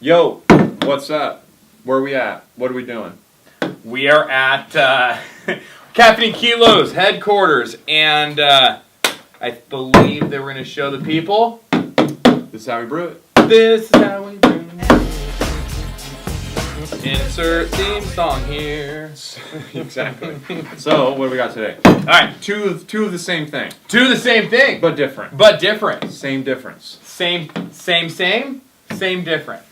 Yo, what's up? Where are we at? What are we doing? We are at Caffeine Kilos headquarters, and I believe that we're going to show the people. This is how we brew it. This is how we brew it. Insert theme song here. Exactly. So, what do we got today? All right, Two of the same thing. two of the same thing, But different. but different. Same difference. Same, different.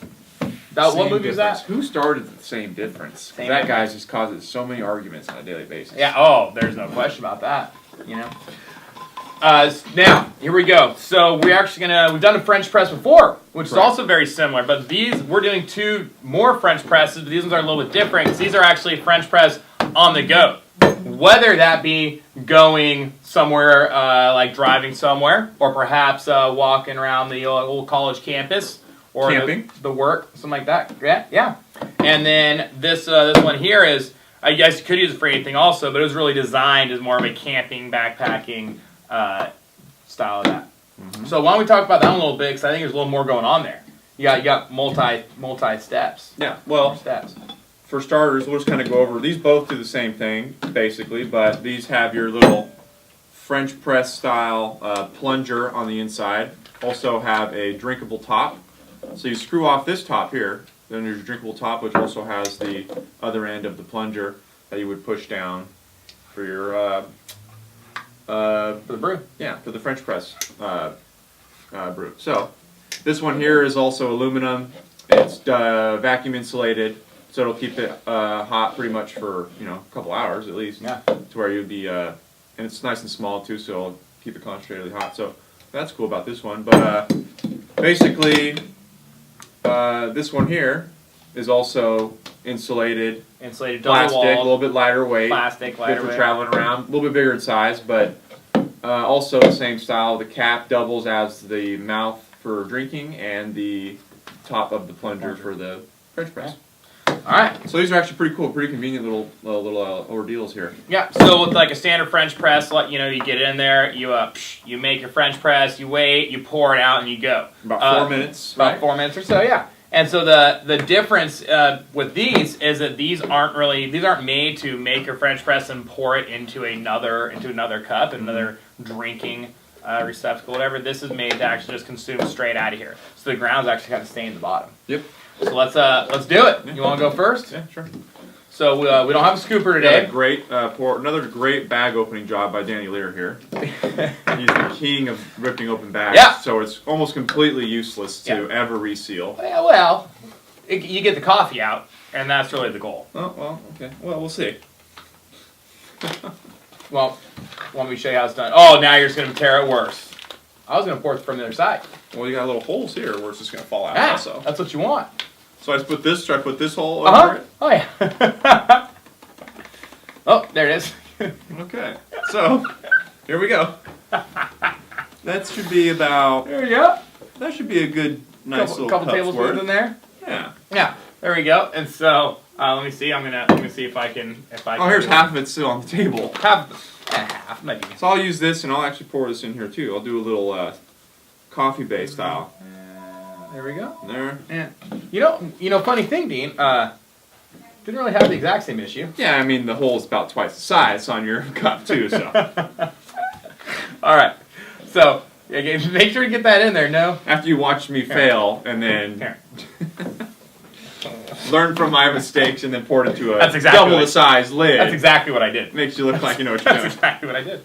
What Same movie was difference. that? Who started the same difference? Same that difference. guy just causes so many arguments on a daily basis. Yeah. Oh, there's no question about that. You know. Now here we go. So we've done a French press before, which is Correct. also very similar. But we're doing two more French presses. But these ones are a little bit different because these are actually French press on the go. Whether that be going somewhere, like driving somewhere, or perhaps walking around the old college campus, or Camping. the work, something like that. Yeah. And then this one here is, I guess you could use it for anything also, but it was really designed as more of a camping, backpacking style of that. Mm-hmm. So why don't we talk about that one a little bit, because I think there's a little more going on there. You got multi steps. Yeah, well, Steps. for starters, we'll just kind of go over. These both do the same thing, basically, but these have your little French press style plunger on the inside. Also have a drinkable top. So you screw off this top here, then there's your drinkable top, which also has the other end of the plunger that you would push down for your For the brew. yeah, for the French press brew. So this one here is also aluminum. It's vacuum insulated, so it'll keep it hot pretty much for a couple hours at least. Yeah. To where you'd be, and it's nice and small too, so it'll keep it concentratedly hot. So that's cool about this one. But basically, this one here is also insulated. Insulated double Plastic, a wall. little bit lighter weight. Plastic, Good lighter for weight. traveling around. A little bit bigger in size, but also the same style. The cap doubles as the mouth for drinking and the top of the plunger for the French press. All right. So these are actually pretty cool, pretty convenient little ordeals here. Yeah. So with like a standard French press, you get it in there, you make your French press, you wait, you pour it out, and you go. About 4 minutes. About Right? 4 minutes or so, yeah. And so the difference with these is that these aren't made to make your French press and pour it into another cup, another drinking receptacle, whatever. This is made to actually just consume straight out of here. So the ground's actually kind of staying in the bottom. Yep. So let's do it. Yeah. You want to go first? Yeah, sure. So we don't have a scooper today. Another great bag opening job by Danny Lear here. He's the king of ripping open bags. Yeah. So it's almost completely useless to ever reseal. Well, you get the coffee out, and that's really the goal. Oh, well, okay. Well, we'll see. Well, want me to show you how it's done? Oh, now you're just going to tear it worse. I was going to pour it from the other side. Well, you got little holes here where it's just going to fall out Ah, also. that's what you want. So I just put this, hole over it? Oh, yeah. Oh, there it is. Okay. So, here we go. That should be about, There we go. that should be a good, nice Couple little cup's tablespoons worth. in there. Yeah. Yeah, there we go. And so, let me see. I'm gonna see if I can. Oh, here's half of it still on the table. Half, maybe. So I'll use this, and I'll actually pour this in here too. I'll do a little coffee base style. There we go. There. Yeah. Funny thing, Dean. Didn't really have the exact same issue. Yeah, I mean the hole is about twice the size on your cup too. So All right. So make sure to get that in there. No. after you watch me fail, and then Here. learn from my mistakes, and then pour it into a That's exactly double what the size lid, That's exactly what I did. makes you look like you know what you're That's doing. exactly what I did.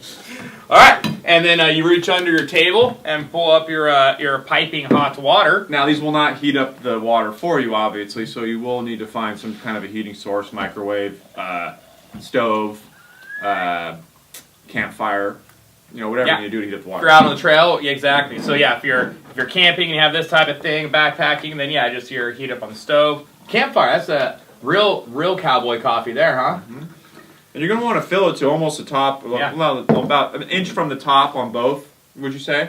All right, and then you reach under your table and pull up your piping hot water. Now these will not heat up the water for you, obviously, so you will need to find some kind of a heating source, microwave, stove, campfire, whatever Yeah. you do to heat up the If water. you're out on the trail, yeah, exactly. So yeah, if you're camping and you have this type of thing, backpacking, then yeah, just your heat up on the stove. Campfire, that's a real cowboy coffee there, huh? And you're going to want to fill it to almost the top, Yeah. well, about an inch from the top on both, would you say?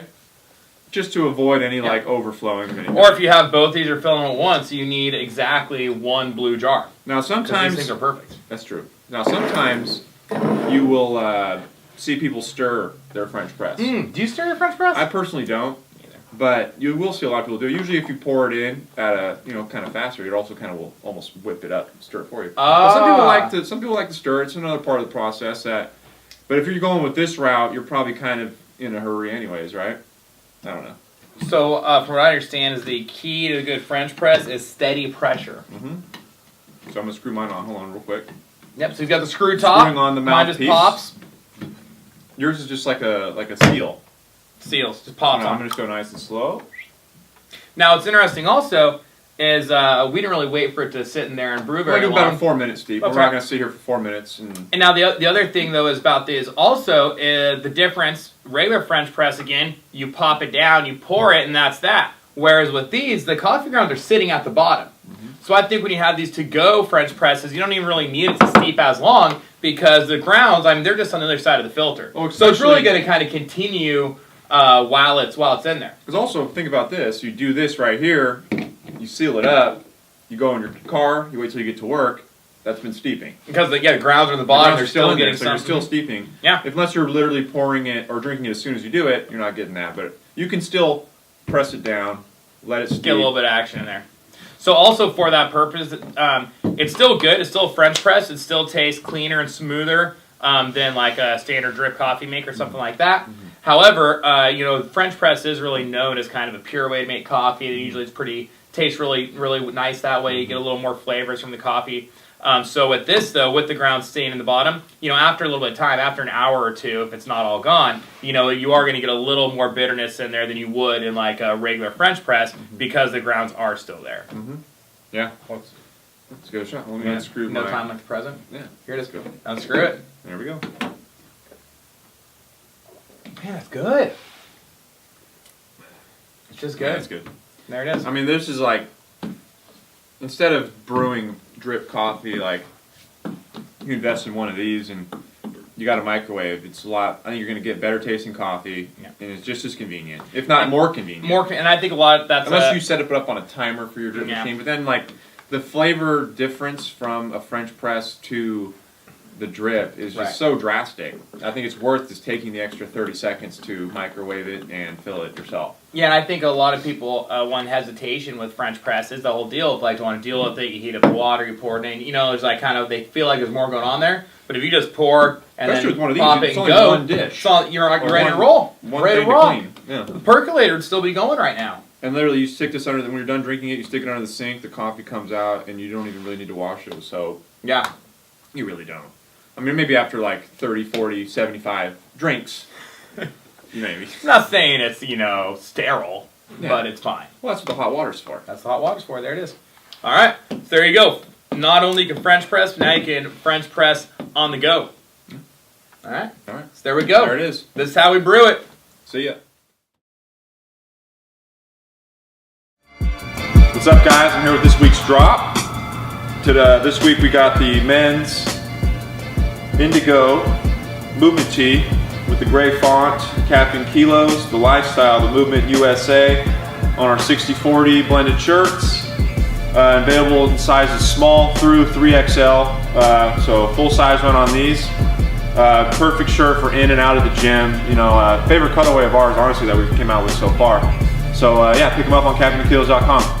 Just to avoid any overflowing of anything. Or if you have both these are filling at once, you need exactly one blue jar. Now 'Cause sometimes, these things are perfect. that's true. Now sometimes you will see people stir their French press. Do you stir your French press? I personally don't. but you will see a lot of people do it. Usually if you pour it in at a, kind of faster, it also kind of will almost whip it up and stir it for you. But some people like to stir it. It's another part of the process but if you're going with this route, you're probably kind of in a hurry anyways, right? I don't know. So from what I understand is the key to a good French press is steady pressure. Mm-hmm. So I'm going to screw mine on. Hold on real quick. Yep, so you've got the screw top. Screwing on the mouthpiece. Mine just pops. Yours is just like a seal. Seals, just pops on. I'm going to just go nice and slow. Now, what's interesting also is we didn't really wait for it to sit in there and brew very long. We're about 4 minutes, Steve. Okay. We're not going to sit here for 4 minutes. And now the other thing, though, is about this also is the difference. Regular French press, again, you pop it down, you pour it, and that's that. Whereas with these, the coffee grounds are sitting at the bottom. Mm-hmm. So I think when you have these to-go French presses, you don't even really need it to steep as long because the grounds, they're just on the other side of the filter. So it's really going to kind of continue while it's in there. Because also, think about this. You do this right here, you seal it up, you go in your car, you wait till you get to work, that's been steeping. Because the grounds are on the bottom, they're still getting so you're still steeping. Yeah. Unless you're literally pouring it or drinking it as soon as you do it, you're not getting that. But you can still press it down, let it steep. Get a little bit of action in there. So also for that purpose, it's still good. It's still French press. It still tastes cleaner and smoother than like a standard drip coffee maker or something like that. Mm-hmm. However, French press is really known as kind of a pure way to make coffee. Usually it's tastes really, really nice that way. You get a little more flavors from the coffee. So with this, though, with the ground staying in the bottom, after a little bit of time, after an hour or two, if it's not all gone, you are going to get a little more bitterness in there than you would in like a regular French press because the grounds are still there. Mm-hmm. Yeah. Let's give it a shot. Let me unscrew No time like the present? Yeah. Here it is. Go. Unscrew it. There we go. Man, that's good. It's just good. Yeah, it's good. There it is. I mean, this is like, instead of brewing drip coffee, like, you invest in one of these and you got a microwave. It's a lot. I think you're going to get better tasting coffee, and it's just as convenient, if not more convenient. And I think a lot of that's unless you set it up on a timer for your drip machine. But then, like, the flavor difference from a French press to the drip is just so drastic. I think it's worth just taking the extra 30 seconds to microwave it and fill it yourself. Yeah, and I think a lot of people one hesitation with French press is the whole deal of like to want to deal with it. You heat up the water, you pour it in. There's like kind of they feel like there's more going on there. But if you just pour and especially then with one of these, pop it it's and only go, one dish. you're ready to roll. Ready to roll. Yeah. The percolator would still be going right now. And literally, you stick this under when you're done drinking it. You stick it under the sink. The coffee comes out, and you don't even really need to wash it with soap. Yeah, you really don't. I mean, maybe after like 30, 40, 75 drinks, maybe. I'm not saying it's, sterile, but it's fine. Well, that's what the hot water's for. That's the hot water's for. There it is. All right. So there you go. Not only you can French press, but now you can French press on the go. All right. All right. So there we go. There it is. This is how we brew it. See ya. What's up, guys? I'm here with this week's drop. This week we got the men's Indigo Movement Tee with the gray font, Caffeine Kilos, the Lifestyle, the Movement USA on our 60/40 blended shirts. Available in sizes small through 3XL, so full size one on these. Perfect shirt for in and out of the gym. Favorite colorway of ours, honestly, that we came out with so far. So yeah, pick them up on caffeinekilos.com.